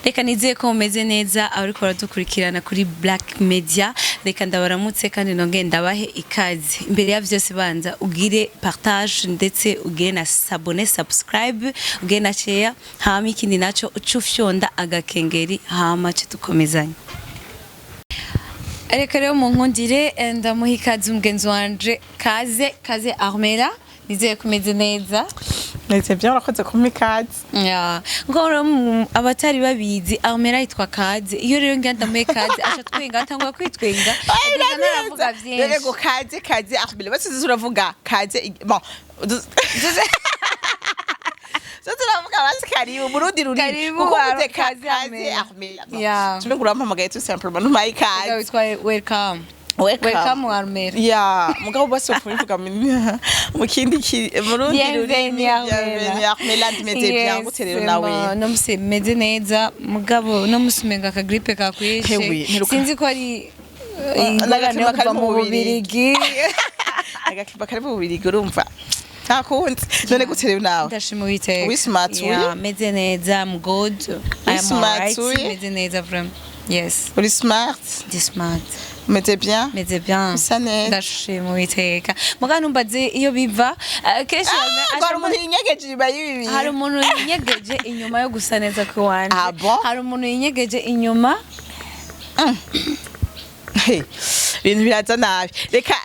Reka nizeye ko mumeze neza ariko baradukurikirana kuri Black Media. Reka ndabaramutse kandi nonge ndabahe ikaze. Imbere ya vyose banza ugire partage ndetse ugire na s'abonner, subscribe, ugire na share, hama ikindi naco ucufyonda agakengeri hama cyo tukomezanye. Reka rero Unagire ndamuha ikaze umugenzi wanje kaze Armela. Nizeye kumeze neza. Neze byo urakoze kumpa ikaze. Ngo abatari babizi Armela yitwa kaze. Iyo rero ngenda mu ikaze acha twenga atangwa kwitwenga. Naravuga byinshi. Rego kaze Armela basize uravuga kaze bon. Turavuga basi karibu Burundi ruri kuko uze kaze Armela. Tume kurampamagaye tu simplement numa ikaze. Bitwaye welcome Armela. Ya mugabo basi ufuvuga mu kindi Burundi ruri Armela ndimeze byangu terero nawe. No meze neza mugabo no musumenga ka grippe kakwishe. Sinzi ko ari ingorane yo mu Bubirigi. Agakipa kari mu Bubirigi urumva. Ntakundi none guterewe nawe. Ndashima witeka. We smart we. Yeah, meze neza I'm good. I am alright. Meze neza vraiment. Yes. Uri smart. Smart. Meze bien. Meze bien. Sane. Ndashima witeka. Mugano mbaze iyo biva kenshi hari umuntu yinyegeje inyuma y'ibi. Hari umuntu yinyegeje inyuma yo gusa neza ku wanje. Ah bon? Hari umuntu yinyegeje inyuma. Ibintu biraza nabi. Reka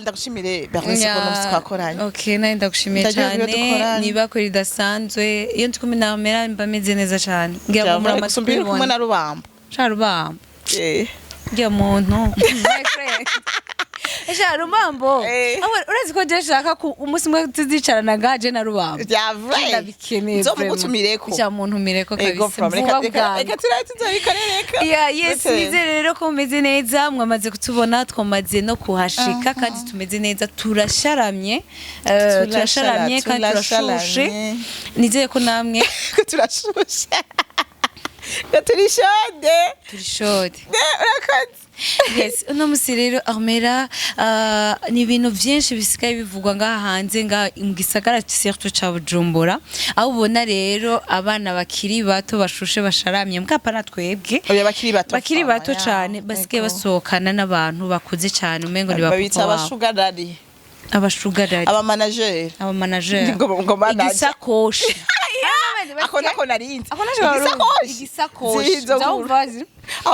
ndagushimire Bernice ko no twakoranye. Okay, naye ndagushimiye cyane. Niba ko ridasanzwe iyo ndi kumwe na Armela mba meze neza cyane. Ngira ngo muri amatwi kumwe na Rubamba. Rubamba. Ngira muntu. My friend. Rubambo. Urazi ko je shaka ku umunsi mwe tuzicarana gaje na Rubamba. Yavuye. Ndabikeneye. Nzomugutumireko. Cya muntu mireko kabisa. Reka tuzabikorereka. Yes, nizere rero ko meze neza mwamaze kutubona twamaze no kuhashika kandi tumeze neza turasharamye. Turasharamye kandi turashushe. Nizere ko namwe turashushe. Turishode. Urakoze. Yes, uno musi rero Armela ni ibintu byinshi bisigaye bivugwa ngaha hanze mu gisagara surtout ca Bujumbura aho ubona rero abana bakiri bato bashushe basharamye mbwapa natwebwe bakiri bato cyane basigaye basohokana n'abantu bakuze cyane umengo ni babita sugarDaddy aba manager igisakoshi ako narinzi igisakoshi zawuvazi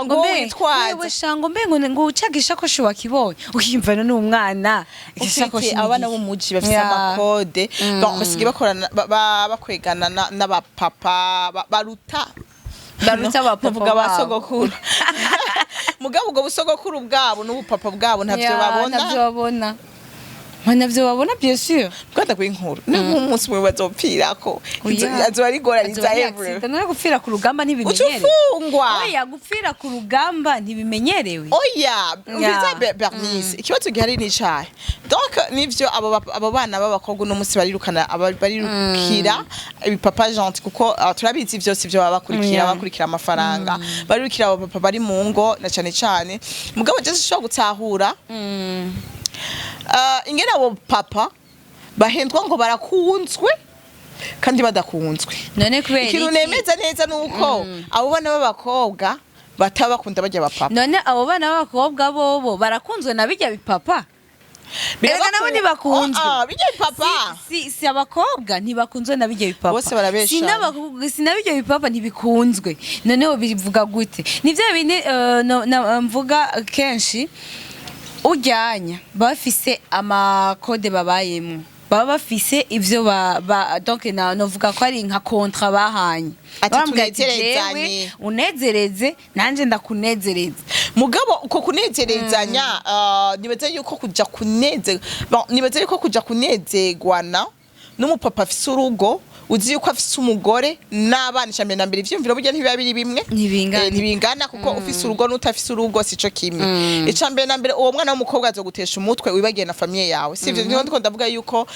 ngo witwaze wewe shango mbengo ngo ucagisha ko shiwakibonye ukimvana n'umwana igisakoshi abana bo muji bafite amakode basige bakorana bakwegana n'abapapa baruta abapapa basogokuru mugabo ubwo busogokuru bwabo n'ubupapa bwabo ntavyo babona Navyo babona bien sûr. Kwata kw'inkuru. N'umunsi mwe bazopfirako. Azoba ari gorariza every. None gupfira ku rugamba ntibimenyerewe. Ucufungwa. Oya gupfira ku rugamba ntibimenyerewe. Oya, biza Bernice. Ikibazo gihari ni cyahe. Donc nivyo abo bana b'abakobwa no munsi barirukana barirukira ibipapa gentil kuko turabizi byose byo bakurikira amafaranga. Barirukira abo papa bari mu ngo na cyane. Mugabo je sho gutahura. Ingena abo papa bahendwa ngo barakunzwe kandi badakunzwe. None kubera ikintu nemeza neza nuko abo bana b'abakobwa batabakunda bajya abapapa. None abo bana b'abakobwa bobo barakunzwe na bijya bipapa. Erega nabo ntibakunzwe. Bijya bipapa. Si abakobwa ntibakunzwe na bijya bipapa. Bose barabesha. Sinabijya bipapa ntibikunzwe. Noneho bivuga gute? Nivyo bine mvuga kenshi ujyanya bafise amakode babayemo baba bafise ivyo donc novuga ko ari nka kontra bahanye ati unezereze nanje ndakunezereza mugabo uko kunezerezanya nibaze yuko kuja kunezegwana n'umupapa afise urugo uzi yuko afise umugore n'abana cyane na mbere ivyumviro burya ntibiba biri bimwe ntibingana kuko ufise urugo n'utafise urugo sico kimwe icambere na mbere uwo mwana w'umukobwa azogutesha umutwe wibagiye na famille yawe sivyo ndiko ndavuga yuko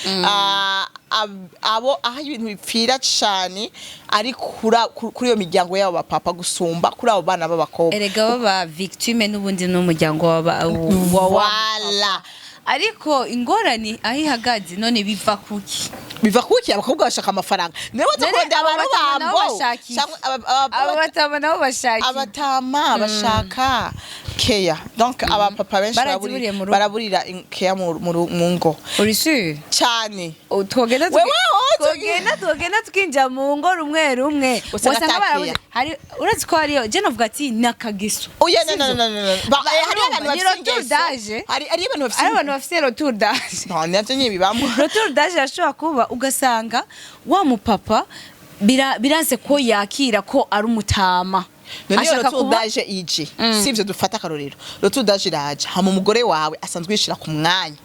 abo aho ibintu bipfira cyane ari kuri iyo miryango yabo bapapa gusumba kuri abo bana b'abakobwa erega baba victime n'ubundi n'umuryango wa wala ariko ingorane aho ihagaze none biva kuki abakobwa bashaka amafaranga nibo batakunda abantu bambo aba batama nabo bashaki abatama bashaka keya donc aba papa benshi baraburira keya mu ngo uri sûr cyane twogenda tukinja mu ngo rumwe wasanga barabuze hari urazi ko hariyo je navuga ati nakagiso oya no hari abantu bafite retour d'âge navyo nyibibamo retour d'âge yashobora kuba ugasanga wa mupapa biranse ko yakira ko ari umutama ashaka kudaje ije sivyo dufata akarorero retour d'âge iraje hama umugore wawe asanzwe yishira ku mwanya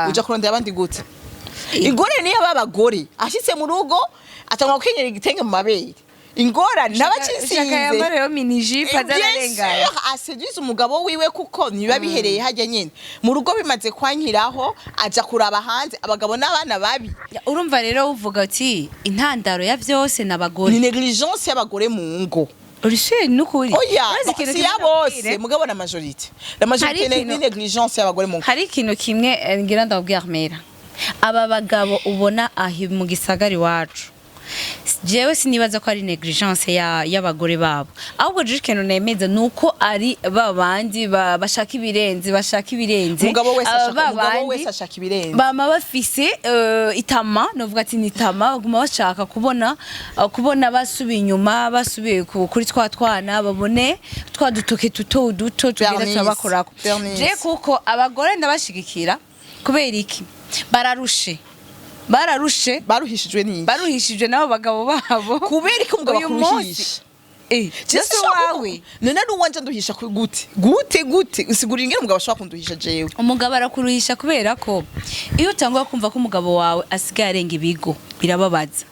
uja kurondera abandi gute ingorane niyo babagore ashitse mu rugo atangwa kwinyera igitenge mu mabere ingorane n'abacinsinze rero minijipe azararengana aseduze umugabo wiwe kuko niba bihereye hajya nyene mu rugo bimaze kwankiraho aja kuraba hanze abagabo n'abana babi urumva rero uvuga ati intandaro ya vyose n'abagore ni negligence y'abagore mu ngo urishye nukuri si ya bose mugabo na majorité ni negligence y'abagore mu ngo hari ikintu kimwe ngira ndabwira Armera aba bagabo ubona ahi mu gisagari wacu jewe sinibaza ko ari negligence y'abagore babo ahubwo je ikintu nemeza nuko ari babandi bashaka ibirenze umugabo wese ashaka ibirenze bama bafise itama novuga ati nitama baguma bashaka kubona basubiye inyuma basubiye kuri twana babone twadutoke duto tugenda tubakorako je kuko abagore ndabashigikira kubera iki baruhishijwe nabo bagabo babo kubera ko umugabo akuruhisha Jesse wawe none n'uwanje nduhisha gute usigura ingene umugabo ashobora kunduhisha jewe umugabo arakuruhisha kubera ko iyo utangwa kumva ko umugabo wawe asigaye arenga ibigo birababaza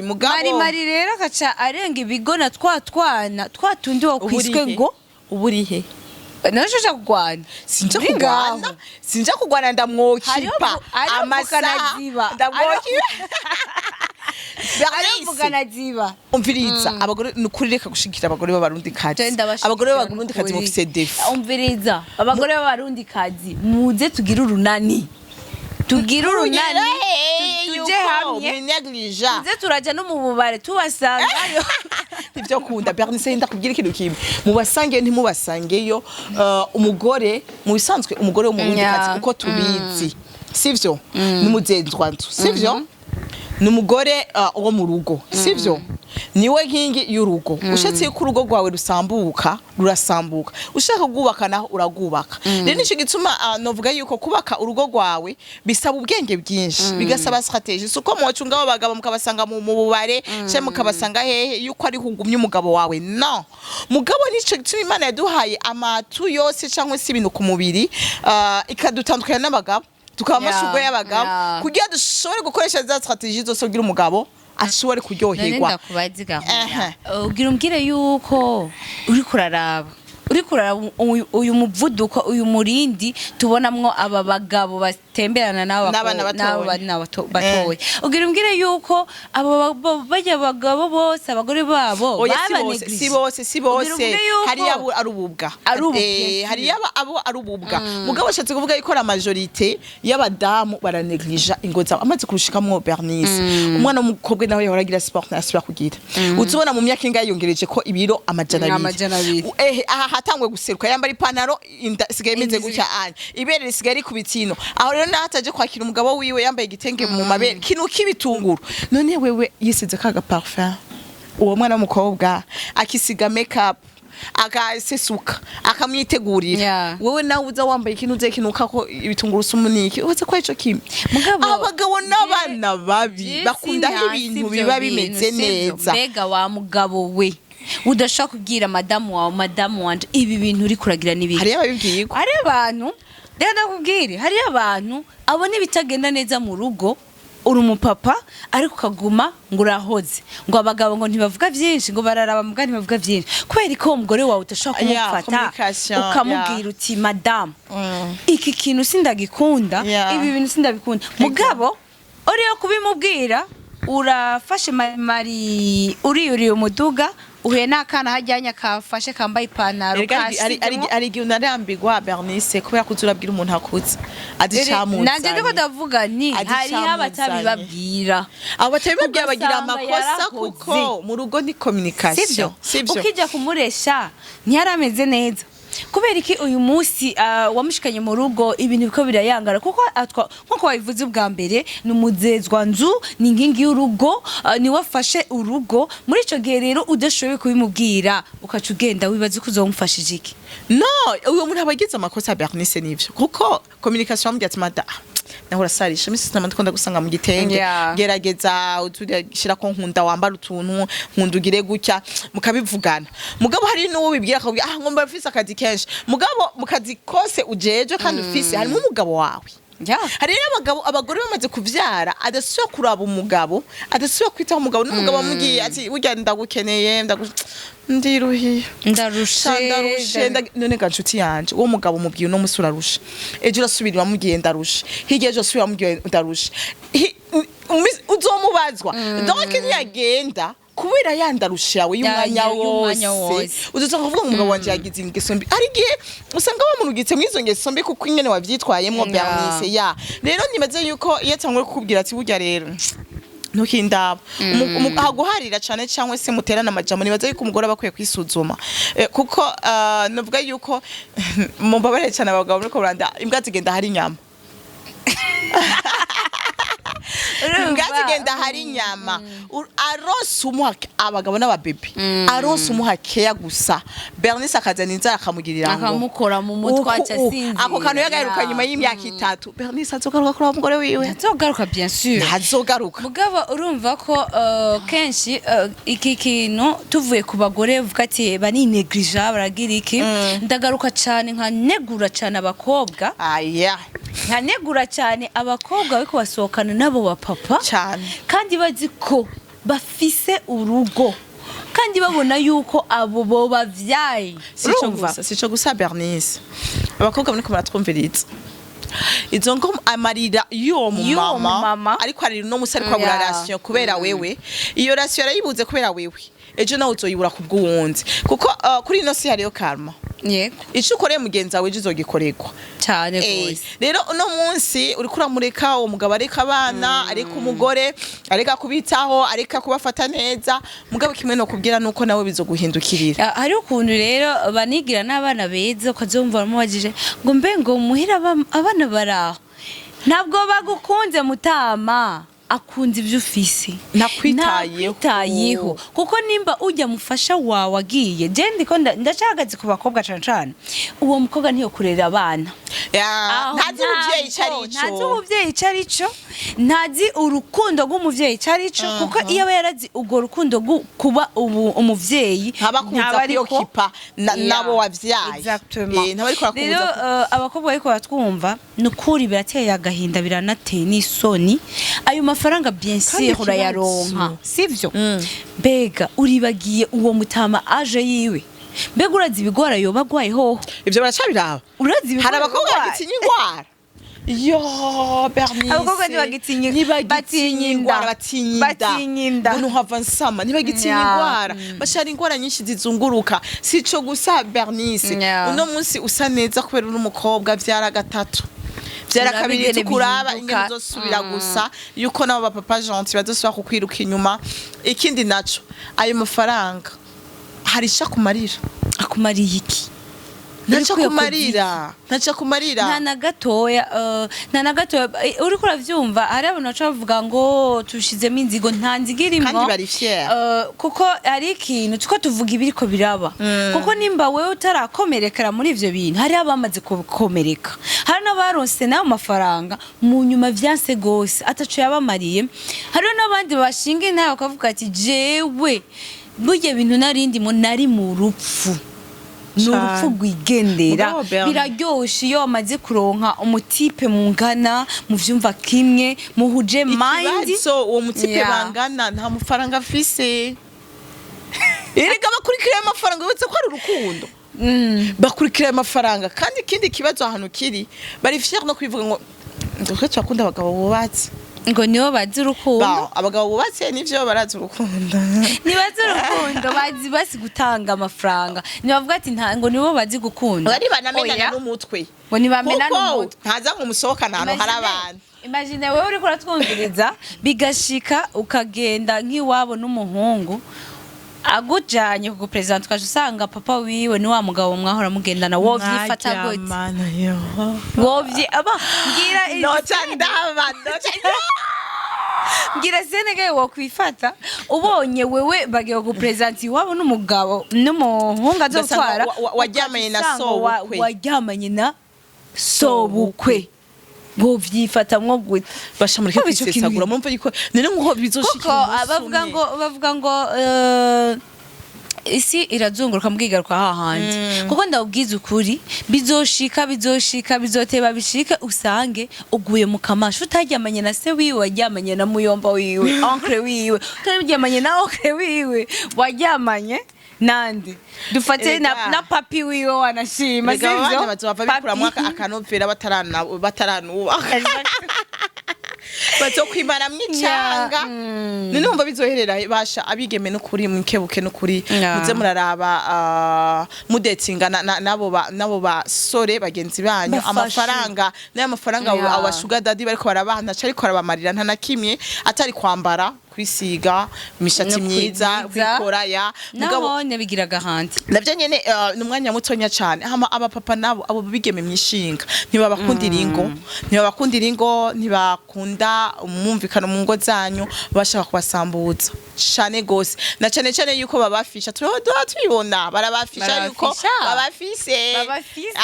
mugabo mari rero akaca arenga ibigo na twatundi wo kwiswe ngo uburihe Nashoja kugwana sinja kugwana ndamwokipa amasaha ndamwokipa Arivugana ziba umviriza abagore nukuri reka gushikira abagore b'abarundi kazi abagore b'abarundi kazi bafise defi umviriza abagore b'abarundi kazi muze tugira urunani tuje hamwe tuze turaja no mu bubare tubasangayo ivyo kunda Bernice ndakubwira ikintu kimwe mubasange ntimubasangeyo umugore mu bisanzwe umugore w'umurundi kazi uko tubizi sivyo n'umuzenzwanzu sivyo numugore wo mu rugo sivyo niwe nkingi y'urugo ushatse ko urugo rwawe rurasambuka ushaka kubaka naho uragubaka rero nico gituma novuga yuko kubaka urugo rwawe bisaba ubwenge bwinshi bigasaba strategie suko mwocunga abagabo mukabasanga mu bubare cye mukabasanga hehe yuko ari hugumye umugabo wawe no mugabo nico gituma Imana yaduhaye amatu yose cyangwa se ibintu ku mubiri ikadutandukanya n'abagabo tukaba amashurwe y'abagabo kugira dushobore gukoresha za strategie zose kugira umugabo ashobore kuryoherwa ugira umbwire yuko uri kuraraba uyu muvuduko uyu murindi tubonamwo aba bagabo batemberana n'abana batowe ugira umbwire yuko abo bajya bagabo bose abagore babo si bose hari abo arububwa hari abo arububwa mugabo shatse kuvuga yuko la majorité y'abadamu baraneglija ingo zabo amaze kurushikamwo Bernice umwana w'umukobwa nawe yahoragira sport nasubira kugira uzubona mu myaka ingahe yongereje ko ibiro amajana 2 hatangwe guseruka yambara ipantaro sigaye imeze gutya anya ibere risigaye rikubitino aho rero nataje kwakira umugabo wiwe yambaye igitenge mu mabere kinu kibitunguru none wewe yisize kaga parfum uwo mwana w'umukobwa akisiga makeup akasesuka akamwitegurira wewe nawe uza wambaye ikintu uze kinuka ko ibitunguru sumuniki uze ko ico kimwe abagabo n'abana babi bakunda ibintu biba bimeze neza mbega wa mugabo we udashaka kubwira madamu wanje ibi bintu uri kuragira nibiki hari ababibwirwa hari abantu rero ndakubwire hari abantu abone bitagenda neza mu rugo uri umupapa ariko kaguma ngo urahoze ngo abagabo ngo ntibavuga byinshi ngo bararaba mbwa ntibavuga byinshi kweri ko umugore wawe utashaka kumufata ukamubwira uti madamu iki kintu sindagikunda ibi bintu sindabikunda mugabo uriyo kubimubwira urafashe mari uriye umuduga uhuye n'akana hajyanye kafashe kambaye ipantaro ari igihe unarambirwa Bernice kubera ko uzurabwira umuntu akuze adicamuzanye nanje ndiko ndavuga ni hari abatabibabwira abo batabibabwira bagira amakosa kuko mu rugo ni communication sivyo ukijya kumuresha ntiyarameze neza kubera iki uyu munsi wamushikanye mu rugo ibintu biko birayangara kuko nko wabivuze ubwa mbere numuzezwa nzu ni ngingi y'urugo ni wafashe urugo muri ico gihe rero udashoboye kubimubwira ukaca ugenda wibaza ko uzomufashije iki no uyu muntu abagize amakosa Bernice nivyo kuko communication mu gyatimada nahora sarisha misi sinama ndikunda gusanga mu gitenge gerageza uturashira ko nkunda wambara utuntu nkundugire gutya mukabivugana mugabo hari n'uwo bibwira akabwira ngomba mfise akazi kenshi mugabo mukazi kose ujeje kandi ufise harimo umugabo wawe hari abagore bamaze kuvyara adasuye kuraba umugabo adasuye kwitaho umugabo n'umugabo amugiye ati burya ndagukeneye ndiruhiye ndarushe none ganshuti yanje uwo mugabo mubwiye no musura rusha ejo urasubirira mugiye ndarusha hirya ejo asubira mugiye ndarusha uzomubazwa donc ntiyagenda kubera yandarusha yawe y'umwanya wose uzosanga kuvuga umugabo wanje yagize ingeso mbi ari gihe usanga wamunugitse mwizo ngeso mbi kuko ingene wavyitwayemwo Bernice rero nibaze yuko iyo tangwe kukubwira ati burya rero ntukindaba haguharira cyane cyangwa se muterana amajambo nibaza yuko umugore bakwiye kwisuzuma kuko navuga yuko mubabare cyane abagabo muri ko Rwanda imbwa zigenda hari inyama ngazigenda hari inyama aronse umuhake abagabo n'ababebe aronse umuhake gusa Bernice akazana inzara akamugirira ngo akamukora mu mutwe acasinzi ako kantu yagaruka nyuma y'imyaka 3 Bernice azogaruka kuri umugore wiwe azogaruka bien sûr azogaruka mugabo urumva ko kenshi iki kintu tuvuye ku bagore vuga ati bani negligent baragira iki ndagaruka cyane nka negura cyane abakobwa nka negura cyane abakobwa biko basohokana nabo papa cyane kandi bazi ko bafise urugo kandi babona yuko abo bo bavyaye sico gusa Bernice abakobwa muri ko baratwumviriza izo ngo amarira yo mama ariko ari no musari kwa relation kubera wewe iyo relation yarayibuze kubera wewe ejo nawe uzoyibura kubw'uwundi kuko kuri ino si hariyo karma yego ico ukoreye mugenzi wawe ejo uzogikorerwa cyane gose rero uno munsi uri kuramureka uwo mugabo areka abana areka umugore areka kubitaho areka kubafata neza mugabo kimwe no kubwira nuko nawe bizoguhindukirira hari ukuntu rero banigira n'abana beza ukazumva bamubajije ngo mbe ngo muhira abana baraho ntabwo bagukunze mutama akunze ibyo ufise nakwitayeho kuko nimba ujya mufasha wawe agiye je ndiko ndacagaze ku bakobwa cyane uwo mukobwa ntiyo kurera abana ntazi umuvyeyi carico ntazi urukundo rw'umuvyeyi carico kuko iyo yarazi ugo rukundo kuba umuvyeyi ntabakunza kwiyokipa nabo wavyaye rero abakobwa bariko batwumva nukuri birateye agahinda biranateye n'isoni ayo mafaranga bien sûr urayaronka sivyo mbega uribagiye uwo mutama aje yiwe mbega urazi ibigwara yoba agwaye hoho ivyo baracabiraba urazi hari abakobwa bagitinya ingwara yo Bernice abakobwa ntibagitinya batinyinda bunu hava nsama ntibagitinya ingwara bashara ingwara nyinshi zizunguruka sico gusa Bernice uno munsi usa neza kubera uri umukobwa vyara gatatu vyara kabiri tukuraba ingene uzosubira gusa yuko nabo bapapa gentil bazosubira kukwiruka inyuma ikindi naco ayo mafaranga harisha kumarira akumariye iki ntaca kumarira nta na gatoya uri kuravyumva hari abantu baca bavuga ngo tushizemo inzigo nta nzigo irimo kandi bari fier kuko hari ikintu tuko tuvuga ibiriko biraba kuko nimba wewe utarakomerekera muri ivyo bintu hari abamaze kukomereka hari n'abaronse nayo mafaranga mu nyuma vyanse gose ataco yabamariye hari n'abandi bashinga intare bakavuga ati jewe burya bintu nari mu rupfu n'urupfu rwigendera biraryoshe iyo wamaze kuronka umutipe mungana mu vyumva kimwe muhuje mind ikibazo uwo mutipe bangana nta mafaranga afise erega bakurikira amafaranga yose ko ari urukundo bakurikira amafaranga kandi ikindi kibazo ahantu kiri bari fier no kwivuga ngo ndetse twakunda abagabo bubatse ngo nibo bazi urukundo abagabo bubatse nivyo barazi urukundo nibazi urukundo basi gutanga amafaranga nibavuga ati ngo nibo bazi gukunda bari banamenana n'umutwe ngo nibamena n'umutwe ntaza ngo musohokana hano hari abantu imagine wewe uriko uratwumviriza bigashika ukagenda nk'iwabo n'umuhungu agujanye ku president ukaje usanga papa wiwe ni wa mugabo mwahora mugendana wo vyifata gute wo aba ngira ngira senege wo kwifata ubonye wewe bagiye ku president iwabo n'umugabo n'umuhungu azotwara wajyamanye na sobukwe wajyamanye na sobukwe ngo vyifatamwo gute bashamurike kwisesagura mumva yuko nene ngo bizoshikira bavuga ngo isi irazunguruka mbwigaruka hahandi kuko ndabwiza ukuri bizoshika bizoteba bishike usange uguye mu kamasho utaryamanye na se wiwe wajyamanye na muyomba wiwe oncle wiwe utaryamanye na oncle wiwe wajyamanye nandi dufate na papi wiwe wanashima sivyo abana bazova bikuramo akanovera bataranuba bazokwimana mwicanga none umva bizoherera basha abigeme no kuri mkebuke no kuri muze muraraba mudetinga nabo basore bagenzi banyu amafaranga n'amafaranga aba sugarDaddy bariko barabana ariko arabamarira nta nakimwe atari kwambara kwisiga imishatsi myiza kwikora ya mugabo nebigira gahandi navyo nyene numwanya mutonya cyane hama aba papa nabo abo bigeme myishinga ntibabakundira ingo ntibakunda umumvikano mu ngo zanyu bashaka kubasambuza cyane gose na cyane yuko babafisha tubibona barabafisha yuko babafise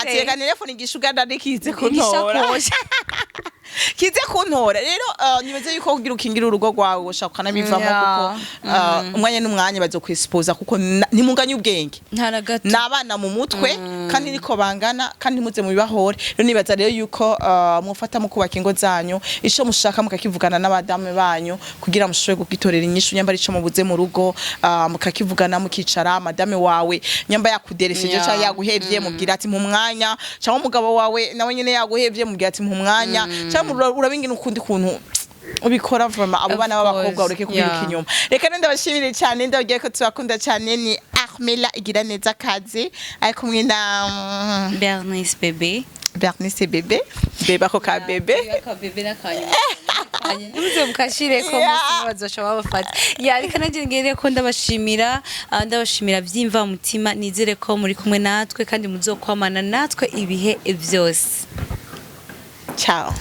ateka telefone gishugarDaddy kize kuntora kize kuntora rero nibaze yuko kugira ukingira urugo rwawe ushaka kanabivamo kuko umwanya n'umwanya bazokwispoza kuko nimunganya ubwenge nabana mu mutwe kandi niko bangana kandi muze mu bibahore rero nibaza rero yuko mufata mu kubaka ingo zanyu isho mushaka mukakivugana n'abadame banyu kugira mushobe gukitorera inyishu nyamba ico mubuze mu rugo mukakivugana mukicara madame wawe nyamba yakuderesheje cyangwa yaguhevye mubwira ati mu mwanya cyangwa umugabo wawe nawe nyene yaguhevye mubwira ati mu mwanya cyangwa urabingina ukundi kuntu ubikora vama abo bana b'abakobwa ureke kubiruka inyuma reka ndabashimire cyane ndagiye ko tubakunda cyane ni Armela igira neza kazi ari kumwe na Bernice bebe ako ka bebe nakanya Uze mukashire ko musi bazoshoba bafata reka naje ngere ko ndabashimira vyimva mutima nizere ko muri kumwe natwe kandi muzokwamana natwe ibihe vyose ciao.